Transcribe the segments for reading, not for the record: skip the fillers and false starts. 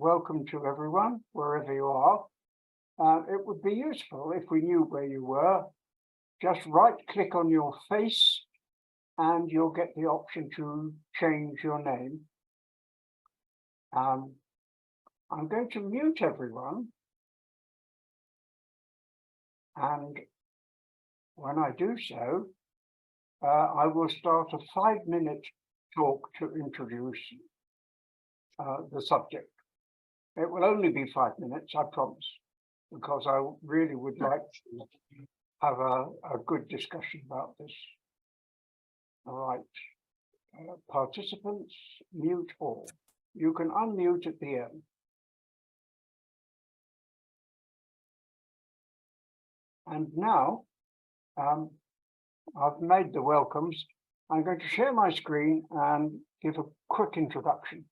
welcome to everyone, wherever you are. It would be useful if we knew where you were. Just right-click on your face and you'll get the option to change your name. I'm going to mute everyone. And when I do so, I will start a 5-minute talk to introduce the subject. It will only be 5 minutes, I promise, because I really would like to have a good discussion about this. All right, participants, mute all. You can unmute at the end. And now, I've made the welcomes. I'm going to share my screen and give a quick introduction.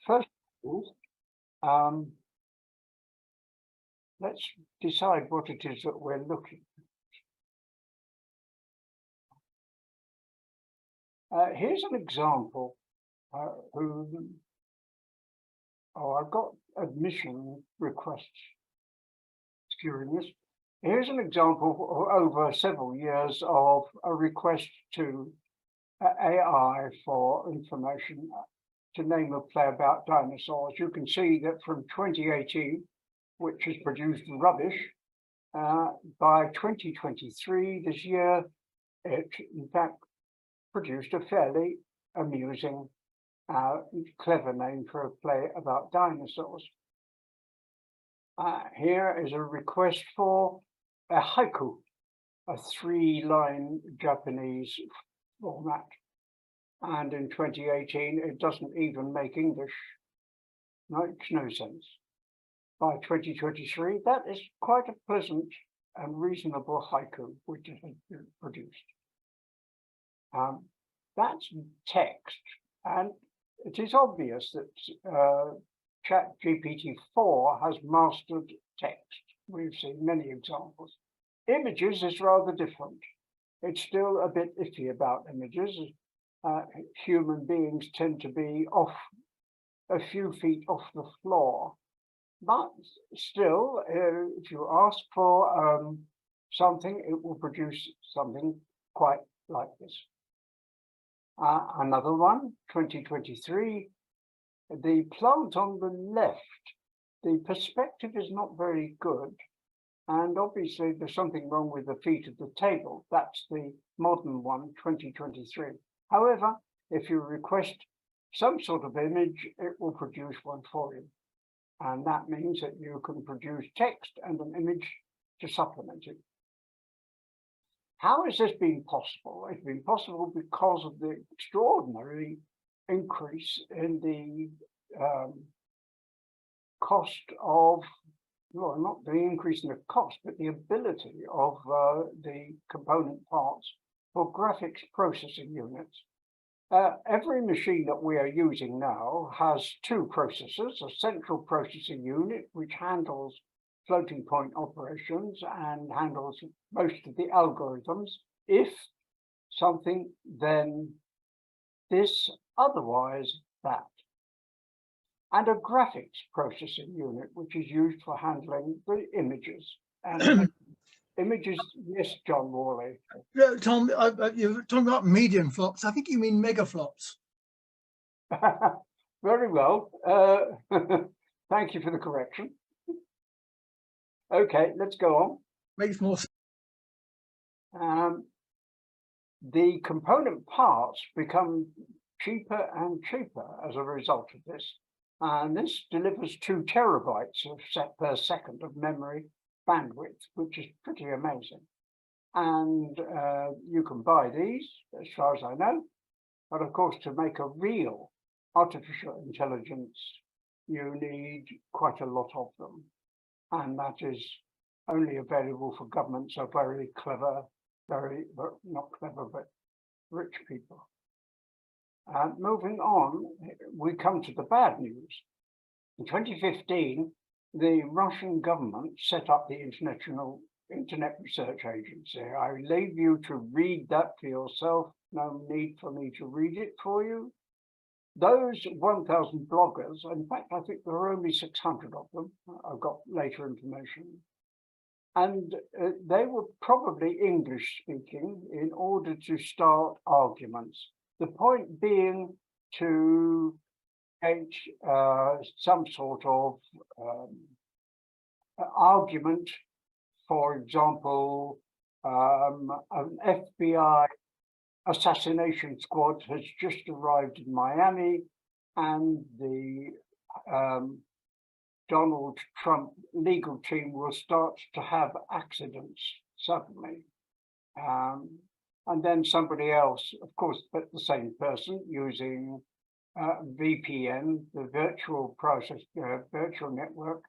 First of all, let's decide what it is that we're looking at. Here's an example. I've got admission requests during this. Here's an example over several years of a request to AI for information to name a play about dinosaurs. You can see that from 2018, which has produced rubbish, by 2023, this year, it in fact produced a fairly amusing, clever name for a play about dinosaurs. Here is a request for a haiku, a 3-line Japanese format. And in 2018, it doesn't even make English. Makes no sense. By 2023, that is quite a pleasant and reasonable haiku which has been produced. That's text, and it is obvious that ChatGPT-4 has mastered text. We've seen many examples. Images is rather different. It's still a bit iffy about images. Human beings tend to be off a few feet off the floor. But still, if you ask for something, it will produce something quite like this. Another one, 2023, the plant on the left, the perspective is not very good. And obviously there's something wrong with the feet of the table. That's the modern one, 2023. However, if you request some sort of image, it will produce one for you. And that means that you can produce text and an image to supplement it. How has this been possible? It's been possible because of the extraordinary increase in the cost of, well, not the increase in the cost, but the ability of the component parts for graphics processing units. Every machine that we are using now has 2 processors, a central processing unit, which handles floating point operations and handles most of the algorithms. If something, then this, otherwise that. And a graphics processing unit, which is used for handling the images. And images, yes, John Worley. Yeah, Tom, you're talking about medium flops. I think you mean megaflops. Very well. Thank you for the correction. Okay, let's go on. Makes more sense. The component parts become cheaper and cheaper as a result of this. And this delivers 2 terabytes per second of memory bandwidth, which is pretty amazing. And you can buy these, as far as I know. But of course, to make a real artificial intelligence, you need quite a lot of them. And that is only available for governments of very clever, not clever, but rich people. Moving on, we come to the bad news. In 2015, the Russian government set up the International Internet Research Agency. I leave you to read that for yourself. No need for me to read it for you. those 1,000 bloggers, in fact, I think there are only 600 of them. I've got later information. And they were probably English speaking in order to start arguments. The point being to create some sort of argument. For example, an FBI assassination squad has just arrived in Miami, and the Donald Trump legal team will start to have accidents suddenly. And then somebody else, of course, but the same person using VPN, the virtual network,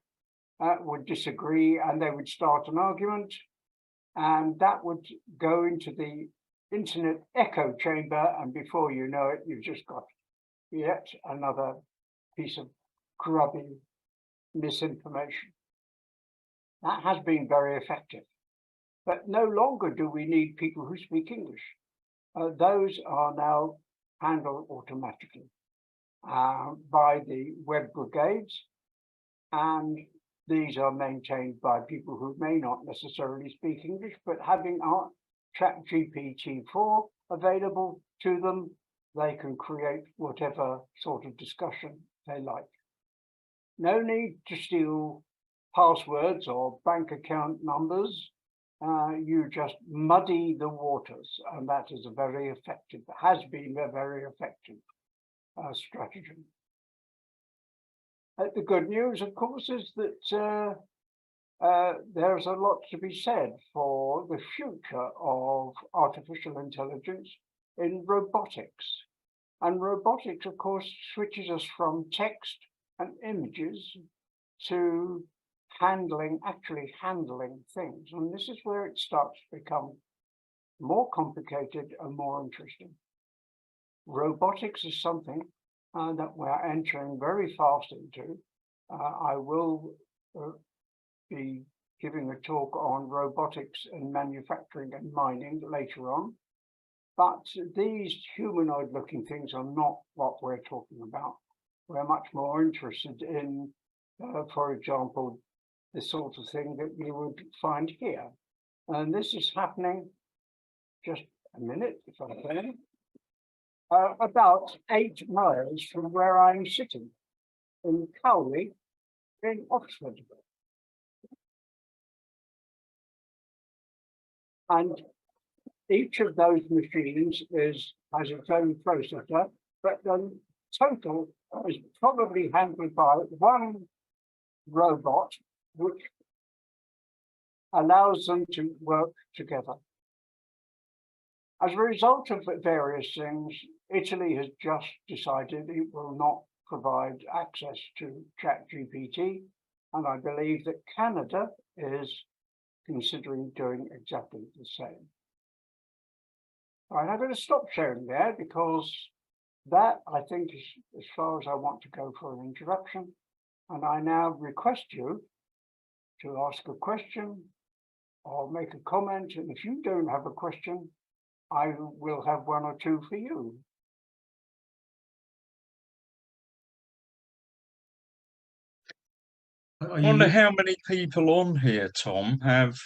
would disagree, and they would start an argument, and that would go into the internet echo chamber, and before you know it, you've just got yet another piece of grubby misinformation. That has been very effective, but no longer do we need people who speak English. Those are now handled automatically by the web brigades, and these are maintained by people who may not necessarily speak English, but having our ChatGPT-4 available to them, they can create whatever sort of discussion they like. No need to steal passwords or bank account numbers. You just muddy the waters, and that is a very effective, has been a very effective stratagem. The good news, of course, is that there's a lot to be said for the future of artificial intelligence in robotics. And robotics, of course, switches us from text and images to actually handling things. And this is where it starts to become more complicated and more interesting. Robotics is something that we're entering very fast into. I will be giving a talk on robotics and manufacturing and mining later on. But these humanoid-looking things are not what we're talking about. We're much more interested in, for example, the sort of thing that we would find here. And this is happening, just a minute, if I can, about 8 miles from where I'm sitting, in Cowley, in Oxford. And each of those machines has its own processor, but the total is probably handled by one robot, which allows them to work together. As a result of various things, Italy has just decided it will not provide access to ChatGPT, and I believe that Canada is considering doing exactly the same. I'm going to stop sharing there because that, I think, is as far as I want to go for an introduction. And I now request you to ask a question or make a comment. And if you don't have a question, I will have one or two for you. I wonder how many people on here, Tom, have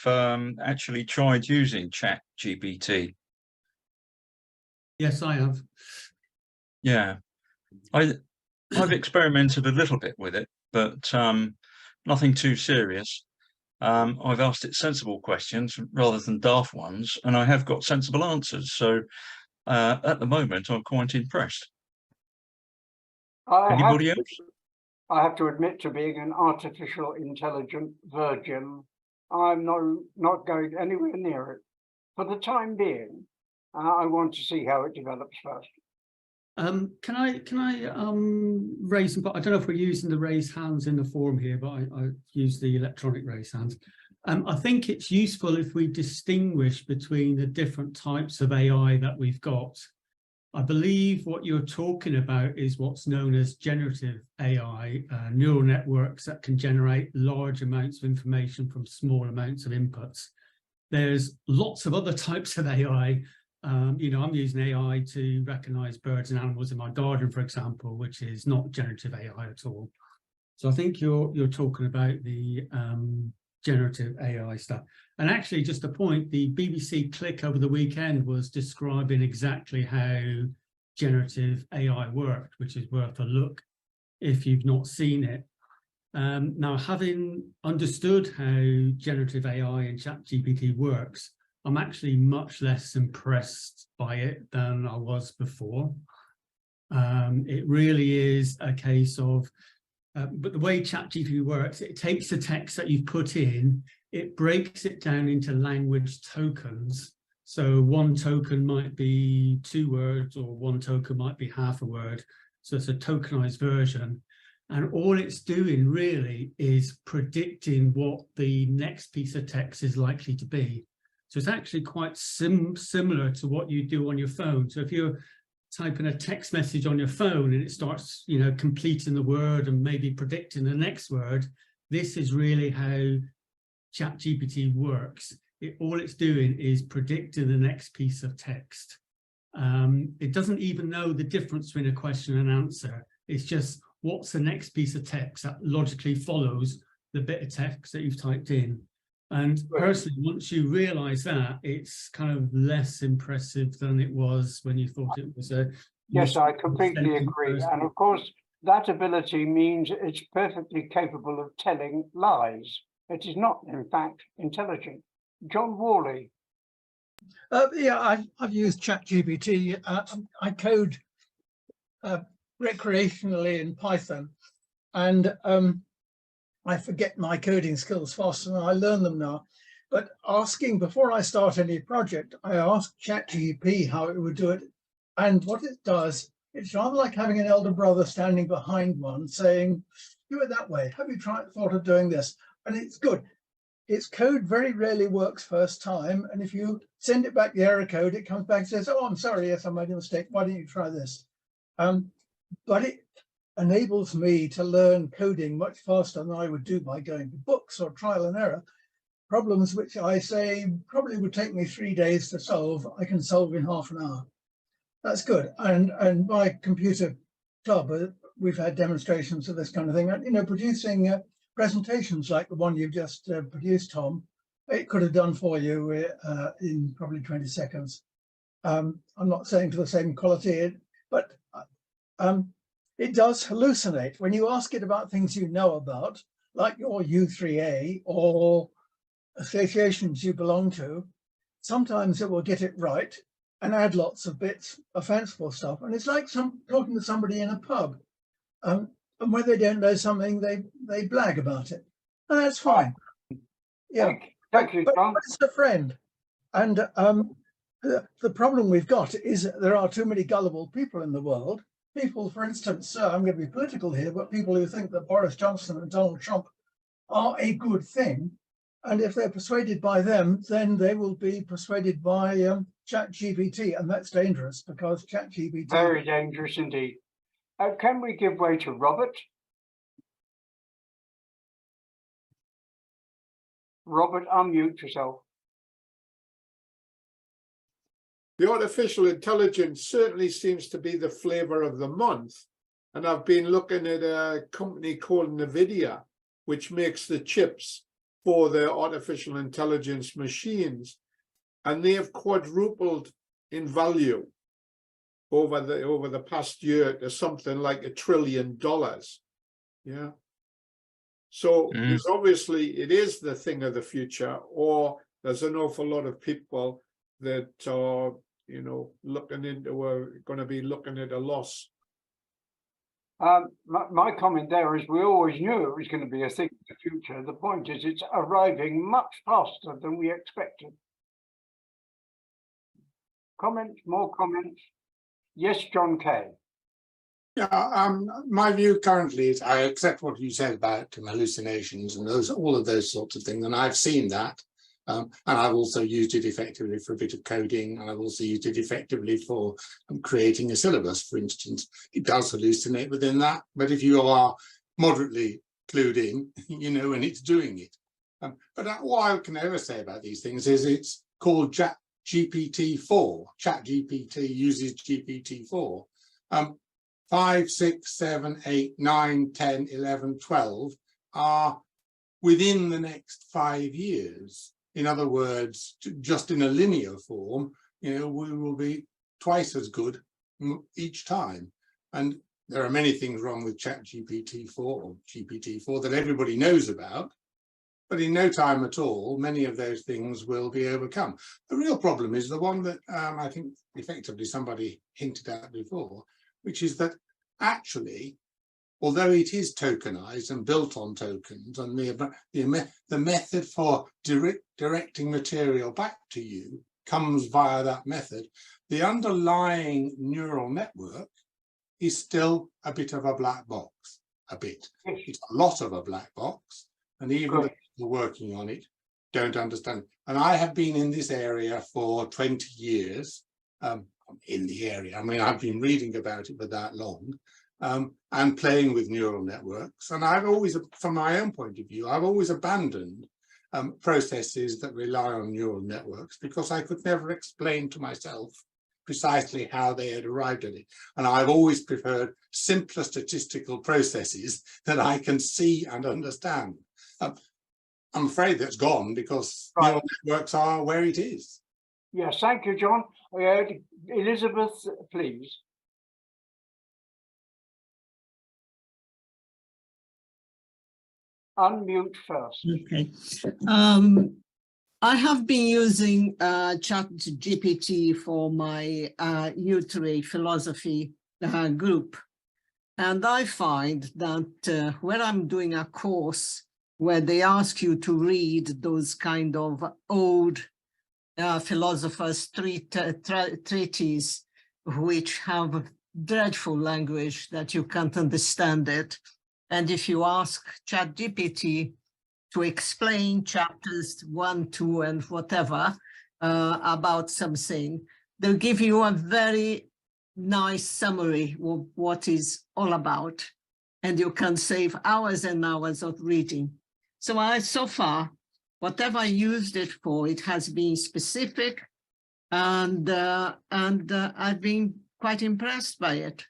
actually tried using ChatGPT. Yes, I have. Yeah, I've experimented a little bit with it, but nothing too serious. I've asked it sensible questions rather than daft ones, and I have got sensible answers. So at the moment, I'm quite impressed. Anybody else? I have to admit to being an artificial intelligent virgin. I'm not going anywhere near it. For the time being, I want to see how it develops first. Can I raise some? I don't know if we're using the raised hands in the forum here, but I use the electronic raised hands. I think it's useful if we distinguish between the different types of AI that we've got. I believe what you're talking about is what's known as generative AI, neural networks that can generate large amounts of information from small amounts of inputs. There's lots of other types of AI, You know, I'm using AI to recognize birds and animals in my garden, for example, which is not generative AI at all. So I think you're talking about the generative AI stuff. And actually, just a point, the BBC Click over the weekend was describing exactly how generative AI worked, which is worth a look if you've not seen it. Now, having understood how generative AI and ChatGPT works, I'm actually much less impressed by it than I was before. It really is a case of, but the way ChatGPT works, it takes the text that you've put in, it breaks it down into language tokens. So one token might be 2 words, or one token might be half a word. So it's a tokenized version. And all it's doing really is predicting what the next piece of text is likely to be. So it's actually quite similar to what you do on your phone. So if you're typing a text message on your phone and it starts, you know, completing the word and maybe predicting the next word, this is really how ChatGPT works. All it's doing is predicting the next piece of text. It doesn't even know the difference between a question and answer. It's just what's the next piece of text that logically follows the bit of text that you've typed in. And personally, once you realize that, it's kind of less impressive than it was when you thought it was a... Yes, I completely agree. And of course, that ability means it's perfectly capable of telling lies. It is not, in fact, intelligent. John Worley. Yeah, I've used ChatGPT. I code recreationally in Python, and I forget my coding skills faster than I learn them now. But before I start any project, I ask ChatGPT how it would do it. And what it does, it's rather like having an elder brother standing behind one saying, do it that way. Have you thought of doing this? And it's good. Its code very rarely works first time. And if you send it back the error code, it comes back and says, oh, I'm sorry, yes, I made a mistake. Why don't you try this? But it enables me to learn coding much faster than I would do by going to books or trial and error. Problems which I say probably would take me 3 days to solve, I can solve in half an hour. That's good. And my computer club, we've had demonstrations of this kind of thing. And, you know, producing presentations like the one you've just produced, Tom, it could have done for you in probably 20 seconds. I'm not saying to the same quality, but it does hallucinate. When you ask it about things you know about, like your U3A or associations you belong to, sometimes it will get it right and add lots of bits of fanciful stuff. And it's like talking to somebody in a pub. And when they don't know something, they blag about it. And that's fine. Yeah. Thank you, John. But it's a friend. And the problem we've got is that there are too many gullible people in the world. People, for instance, I'm going to be political here, but people who think that Boris Johnson and Donald Trump are a good thing. And if they're persuaded by them, then they will be persuaded by ChatGPT. And that's dangerous because ChatGPT... Very dangerous indeed. Can we give way to Robert? Robert, unmute yourself. The artificial intelligence certainly seems to be the flavor of the month. And I've been looking at a company called NVIDIA, which makes the chips for their artificial intelligence machines. And they have quadrupled in value over the past year to something like $1 trillion. Yeah. So there's obviously, it is the thing of the future, or there's an awful lot of people that are, you know, going to be looking at a loss. My comment there is we always knew it was going to be a thing in the future. The point is it's arriving much faster than we expected. Comments, more comments? Yes, John Kay. Yeah, my view currently is I accept what you said about hallucinations and all of those sorts of things, and I've seen that. And I've also used it effectively for a bit of coding, and I've also used it effectively for creating a syllabus, for instance. It does hallucinate within that, but if you are moderately clued in, you know when it's doing it. But what I can ever say about these things is it's called GPT-4. ChatGPT uses GPT-4. 5, 6, 7, 8, 9, 10, 11, 12 are within the next 5 years. In other words, just in a linear form, we will be twice as good each time. And there are many things wrong with ChatGPT-4 or GPT-4 that everybody knows about, but in no time at all, many of those things will be overcome. The real problem is the one that I think effectively somebody hinted at before, which is that actually, although it is tokenized and built on tokens, and the method for directing material back to you comes via that method, the underlying neural network is still a bit of a black box. It's a lot of a black box, and even the people working on it don't understand. And I have been in this area for 20 years, in the area. I mean, I've been reading about it for that long, and playing with neural networks. And I've always, from my own point of view, I've always abandoned processes that rely on neural networks because I could never explain to myself precisely how they had arrived at it. And I've always preferred simpler statistical processes that I can see and understand. I'm afraid that's gone because neural networks are where it is. Yes, thank you, John. Elizabeth, please. Unmute first. Okay. I have been using ChatGPT for my U3 philosophy group. And I find that when I'm doing a course where they ask you to read those kind of old philosophers' treatises, which have dreadful language that you can't understand it. And if you ask ChatGPT to explain chapters 1, 2, and whatever about something, they'll give you a very nice summary of what is all about, and you can save hours and hours of reading. So so far, whatever I used it for, it has been specific, and I've been quite impressed by it.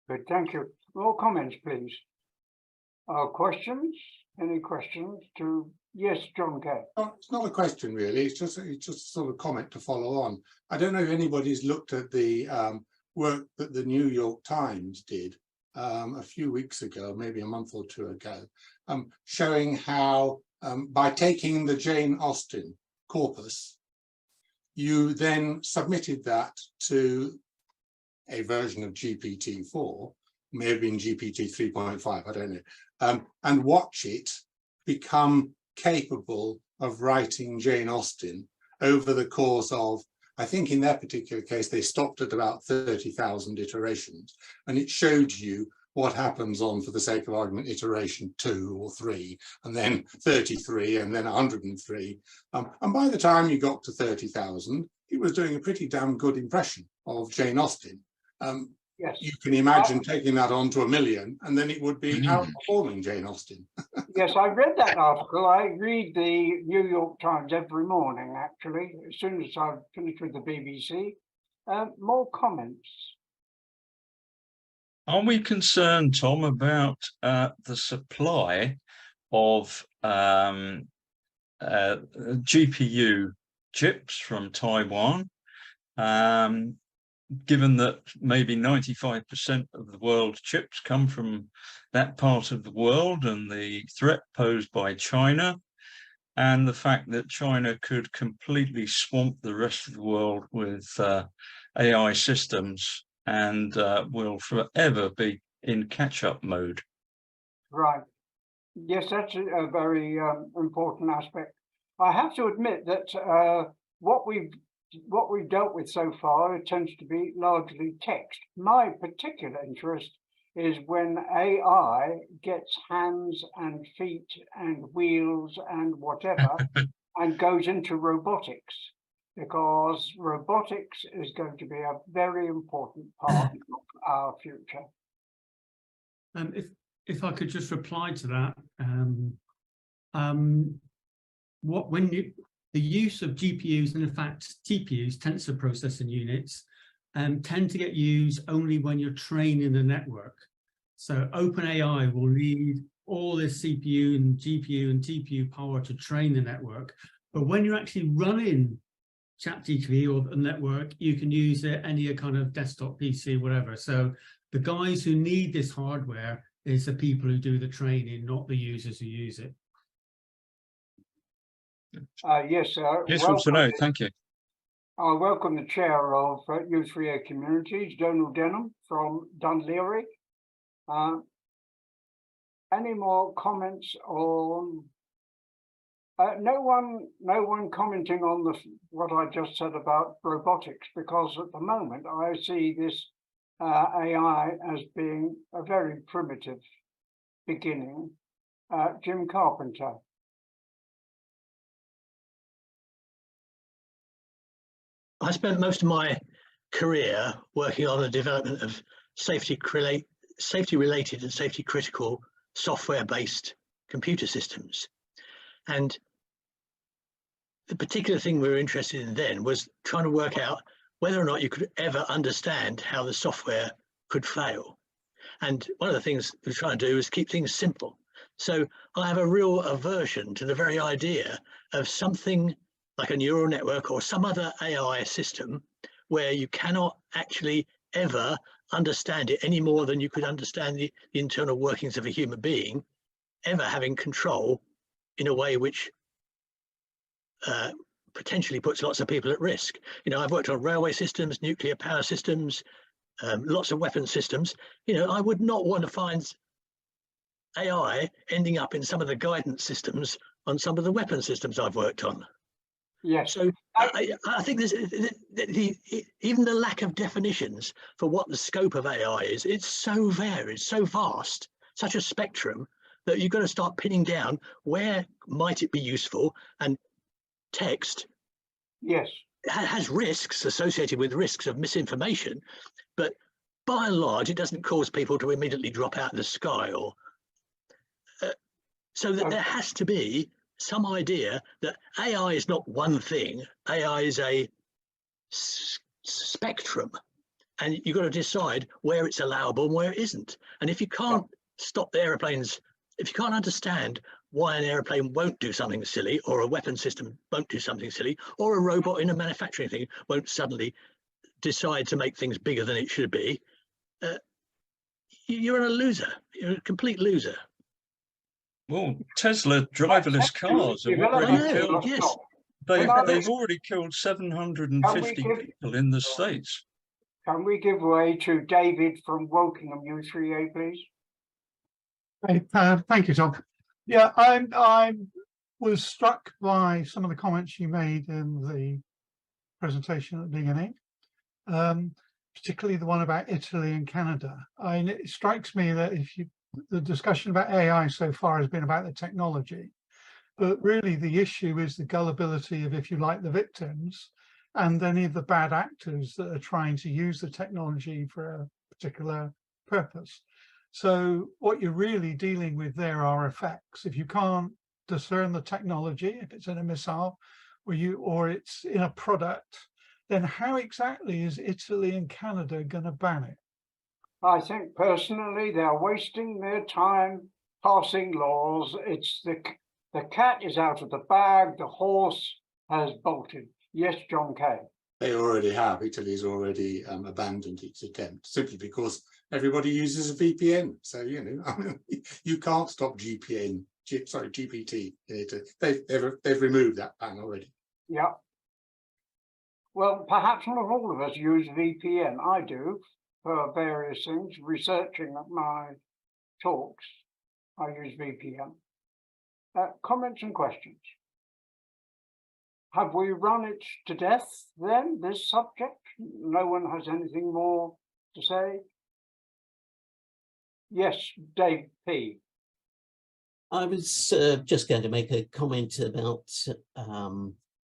Good, thank you. More comments, please. Questions? Any questions to, yes, John Kay. Oh, it's not a question really, it's just sort of comment to follow on. I don't know if anybody's looked at the work that the New York Times did a few weeks ago, maybe a month or two ago, showing how by taking the Jane Austen corpus, you then submitted that to a version of GPT-4, may have been GPT 3.5, I don't know, and watch it become capable of writing Jane Austen over the course of, I think in that particular case, they stopped at about 30,000 iterations, and it showed you what happens on, for the sake of argument, iteration 2 or 3, and then 33, and then 103. And by the time you got to 30,000, it was doing a pretty damn good impression of Jane Austen. Yes. You can imagine taking that on to 1 million, and then it would be outperforming Jane Austen. Yes, I read that article. I read the New York Times every morning, actually, as soon as I've finished with the BBC. More comments? Are we concerned, Tom, about the supply of GPU chips from Taiwan? Given that maybe 95% of the world's chips come from that part of the world, and the threat posed by China, and the fact that China could completely swamp the rest of the world with AI systems and will forever be in catch-up mode. Right. Yes, that's a very important aspect. I have to admit that what we've dealt with so far, it tends to be largely text. My particular interest is when AI gets hands and feet and wheels and whatever and goes into robotics, because robotics is going to be a very important part of our future. If I could just reply to that, when the use of GPUs and in fact TPUs, tensor processing units, tend to get used only when you're training a network. So OpenAI will need all this CPU and GPU and TPU power to train the network. But when you're actually running ChatGPT or the network, you can use it any kind of desktop PC, whatever. So the guys who need this hardware is the people who do the training, not the users who use it. Yes, sir. Useful to know. Thank you. I welcome the chair of U3A Communities, Donald Denham from Dunleary. Any more comments on? No one commenting on what I just said about robotics, because at the moment I see this AI as being a very primitive beginning. Jim Carpenter. I spent most of my career working on the development of safety-related and safety-critical software-based computer systems. And the particular thing we were interested in then was trying to work out whether or not you could ever understand how the software could fail. And one of the things we're trying to do is keep things simple. So I have a real aversion to the very idea of something like a neural network or some other AI system where you cannot actually ever understand it any more than you could understand the internal workings of a human being, ever having control in a way which potentially puts lots of people at risk. You know, I've worked on railway systems, nuclear power systems, lots of weapon systems. You know, I would not want to find AI ending up in some of the guidance systems on some of the weapon systems I've worked on. Yes. So I think there's even the lack of definitions for what the scope of AI is. It's so varied, so vast, such a spectrum that you've got to start pinning down where might it be useful. And text, yes, has risks associated with risks of misinformation, but by and large, it doesn't cause people to immediately drop out of the sky. Or so that there has to be some idea that AI is not one thing. AI is a spectrum, and you've got to decide where it's allowable and where it isn't. And if you can't stop the airplanes, if you can't understand why an airplane won't do something silly, or a weapon system won't do something silly, or a robot in a manufacturing thing won't suddenly decide to make things bigger than it should be, you're a loser. You're a complete loser. Well, Tesla driverless cars have already killed. Yes. They've already killed 750 people in the States. Can we give way to David from Wokingham U3A, please? Thank you, Tom. Yeah, I was struck by some of the comments you made in the presentation at the beginning, particularly the one about Italy and Canada. It strikes me that the discussion about AI so far has been about the technology, but really the issue is the gullibility of, if you like, the victims and any of the bad actors that are trying to use the technology for a particular purpose. So what you're really dealing with there are effects. If you can't discern the technology, if it's in a missile or it's in a product, then how exactly is Italy and Canada going to ban it? I think personally they're wasting their time passing laws. It's the cat is out of the bag, the horse has bolted. Yes, John Kay. They already have. Italy's already abandoned its attempt simply because everybody uses a VPN. So, you know, you can't stop GPT. They've removed that ban already. Yeah. Well, perhaps not all of us use VPN. I do for various things. Researching my talks, I use VPN. Comments and questions? Have we run it to death then, this subject? No one has anything more to say? Yes, Dave P. I was just going to make a comment about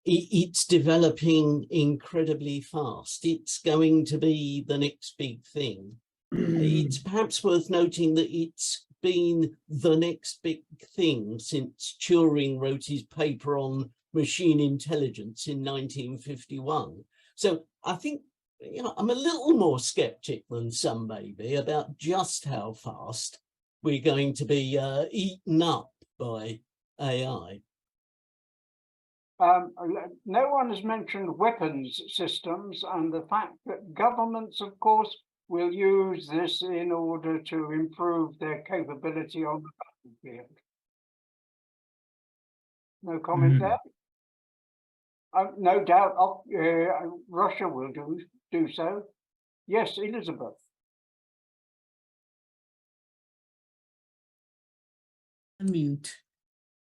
it's developing incredibly fast. It's going to be the next big thing. It's perhaps worth noting that it's been the next big thing since Turing wrote his paper on machine intelligence in 1951. So I think, you know, I'm a little more skeptic than some maybe about just how fast we're going to be eaten up by AI. No one has mentioned weapons systems and the fact that governments, of course, will use this in order to improve their capability on the battlefield. No comment there? No doubt Russia will do so. Yes, Elizabeth. Unmute.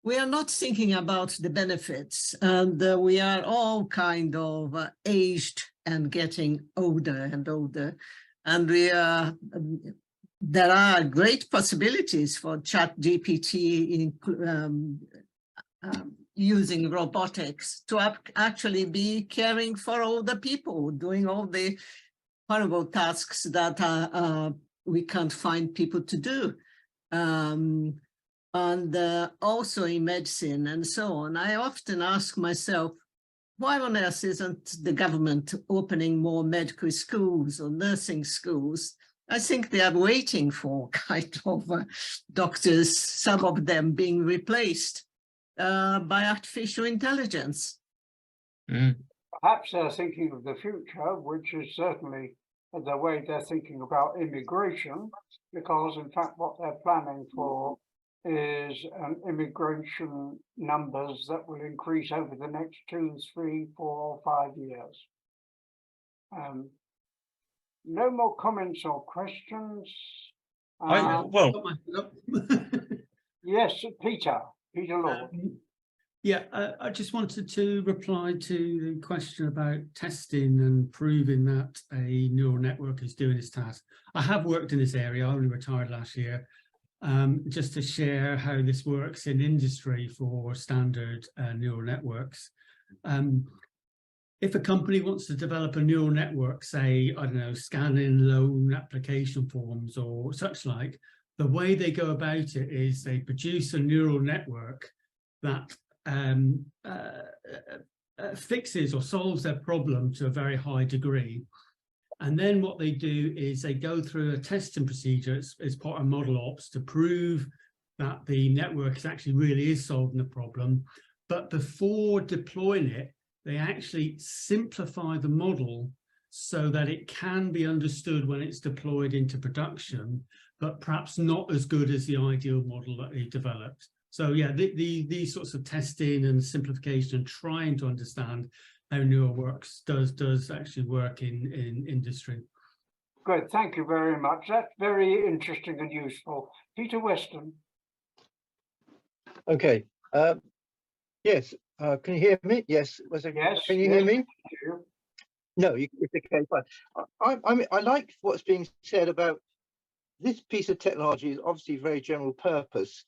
We are not thinking about the benefits, and we are all kind of aged and getting older and older. And we are, there are great possibilities for ChatGPT using robotics to actually be caring for older people, doing all the horrible tasks that we can't find people to do. And also in medicine and so on. I often ask myself, why on earth isn't the government opening more medical schools or nursing schools? I think they are waiting for kind of doctors, some of them being replaced by artificial intelligence. Perhaps they're thinking of the future, which is certainly the way they're thinking about immigration, because in fact what they're planning for is immigration numbers that will increase over the next 2, 3, 4, 5 years. No more comments or questions. Yes, Peter Lord. Yeah, I just wanted to reply to the question about testing and proving that a neural network is doing its task. I have worked in this area. I only retired last year. Just to share how this works in industry for standard neural networks. If a company wants to develop a neural network, say, I don't know, scanning loan application forms or such like, the way they go about it is they produce a neural network that fixes or solves their problem to a very high degree. And then what they do is they go through a testing procedure as part of model ops to prove that the network actually really is solving the problem. But before deploying it, they actually simplify the model so that it can be understood when it's deployed into production, but perhaps not as good as the ideal model that they developed. So yeah, these sorts of testing and simplification and trying to understand how neural works does actually work in industry. Good, thank you very much. That's very interesting and useful. Peter Weston. Okay. Yes. Can you hear me? Yes. Yes. Can you hear me? No, it's okay. Fine. I like what's being said about this piece of technology is obviously very general purpose.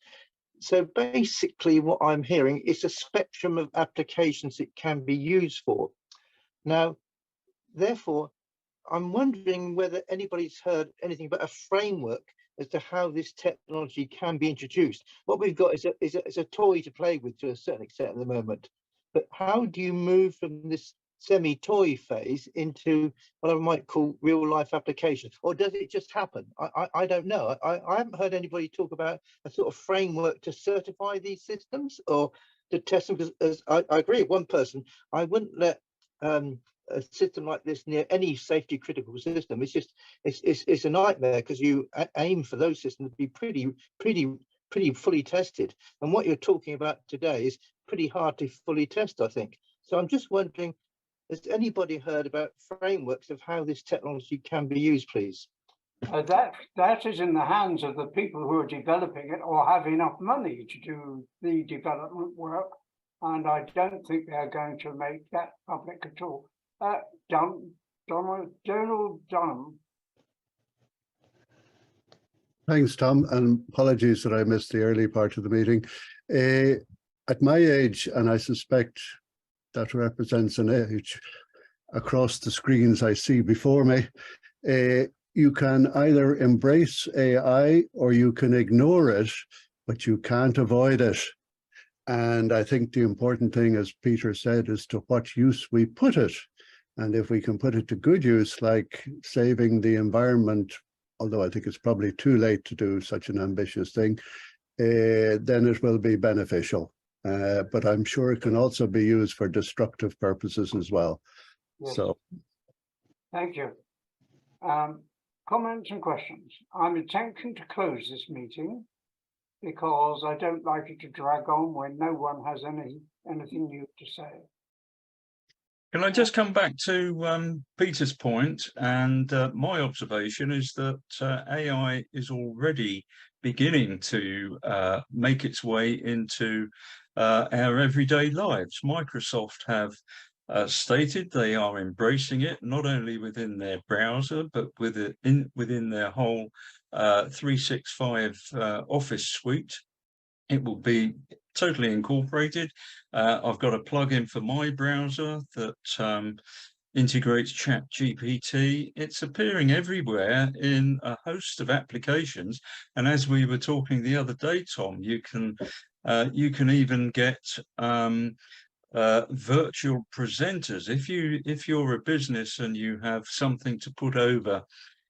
So basically what I'm hearing is a spectrum of applications it can be used for. Now, therefore, I'm wondering whether anybody's heard anything about a framework as to how this technology can be introduced. What we've got is a toy to play with to a certain extent at the moment. But how do you move from this semi-toy phase into what I might call real-life applications, or does it just happen? I don't know. I haven't heard anybody talk about a sort of framework to certify these systems or to test them. Because as I agree with one person, I wouldn't let a system like this near any safety critical system. It's just it's a nightmare because you aim for those systems to be pretty fully tested. And what you're talking about today is pretty hard to fully test, I think. So I'm just wondering, has anybody heard about frameworks of how this technology can be used, please? That is in the hands of the people who are developing it or have enough money to do the development work. And I don't think they're going to make that public at all. Donald Dunham. Thanks, Tom, and apologies that I missed the early part of the meeting. At my age, and I suspect that represents an age across the screens I see before me, you can either embrace AI or you can ignore it, but you can't avoid it. And I think the important thing, as Peter said, is to what use we put it. And if we can put it to good use, like saving the environment, although I think it's probably too late to do such an ambitious thing, then it will be beneficial. But I'm sure it can also be used for destructive purposes as well. Yes. So, thank you. Comments and questions. I'm attempting to close this meeting because I don't like it to drag on when no one has anything new to say. Can I just come back to Peter's point? And my observation is that AI is already beginning to make its way into our everyday lives. Microsoft have stated they are embracing it, not only within their browser, but within their whole 365 Office suite. It will be totally incorporated. I've got a plugin for my browser that integrates ChatGPT. It's appearing everywhere in a host of applications. And as we were talking the other day, Tom, you can even get virtual presenters. If you're a business and you have something to put over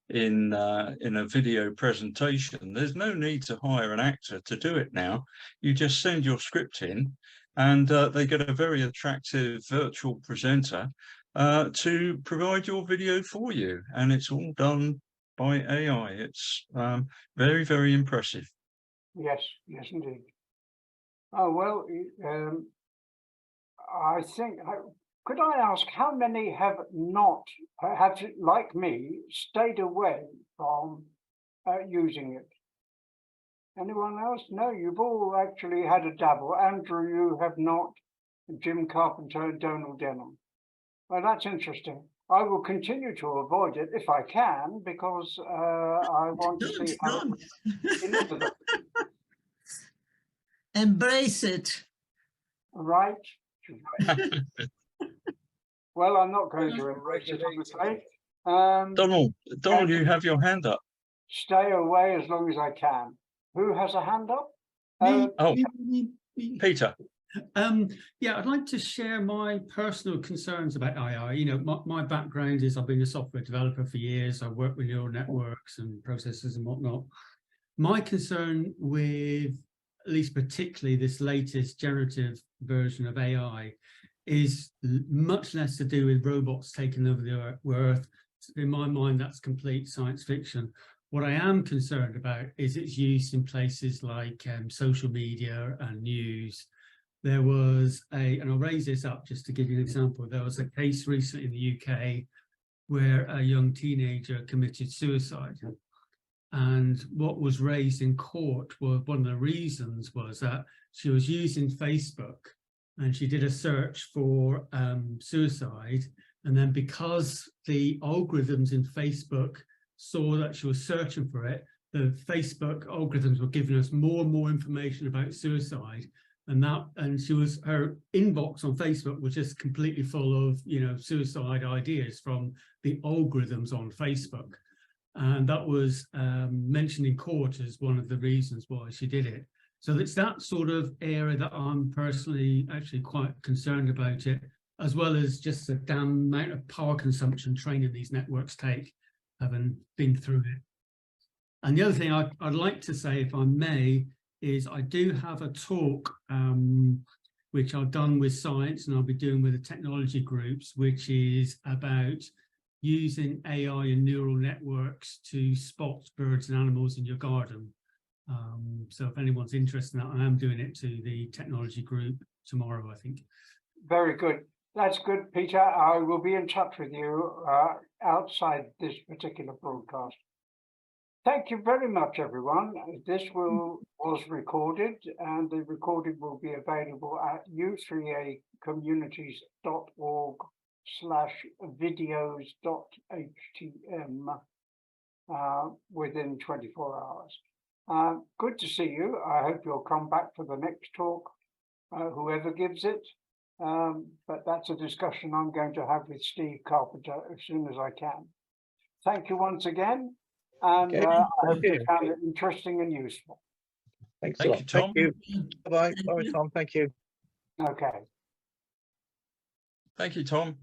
in a video presentation, there's no need to hire an actor to do it now. You just send your script in and they get a very attractive virtual presenter to provide your video for you, and it's all done by AI. It's very, very impressive. Yes, yes, indeed. Oh, well, I think, could I ask how many have not, like me, stayed away from using it? Anyone else? No, you've all actually had a dabble. Andrew, you have not. Jim Carpenter and Donald Denham. Well, that's interesting. I will continue to avoid it if I can, because I want to see how it delivers. Embrace it. Right. Well, I'm not going to embrace it, I'm afraid. Donald, you have your hand up. Stay away as long as I can. Who has a hand up? Peter. Yeah, I'd like to share my personal concerns about AI. You know, my background is I've been a software developer for years. I've worked with neural networks and processors and whatnot. My concern with, at least particularly this latest generative version of AI, is much less to do with robots taking over the Earth. In my mind, that's complete science fiction. What I am concerned about is its use in places like social media and news. There was and I'll raise this up just to give you an example. There was a case recently in the UK where a young teenager committed suicide. And what was raised in court was one of the reasons was that she was using Facebook and she did a search for suicide. And then because the algorithms in Facebook saw that she was searching for it, the Facebook algorithms were giving us more and more information about suicide. And her inbox on Facebook was just completely full of, you know, suicide ideas from the algorithms on Facebook. And that was mentioned in court as one of the reasons why she did it. So it's that sort of area that I'm personally actually quite concerned about it, as well as just the damn amount of power consumption training these networks take, having been through it. And the other thing I'd like to say, if I may, is I do have a talk which I've done with science and I'll be doing with the technology groups, which is about using AI and neural networks to spot birds and animals in your garden. So if anyone's interested in that, I am doing it to the technology group tomorrow, I think. Very good. That's good, Peter. I will be in touch with you outside this particular broadcast. Thank you very much, everyone. This was recorded, and the recording will be available at u3acommunities.org/videos.htm within 24 hours. Good to see you. I hope you'll come back for the next talk, whoever gives it. But that's a discussion I'm going to have with Steve Carpenter as soon as I can. Thank you once again. And I hope you found it interesting and useful. Thanks a Thank lot. you, Tom. Thank you. Bye-bye. Bye, Tom. Thank you. Okay. Thank you, Tom.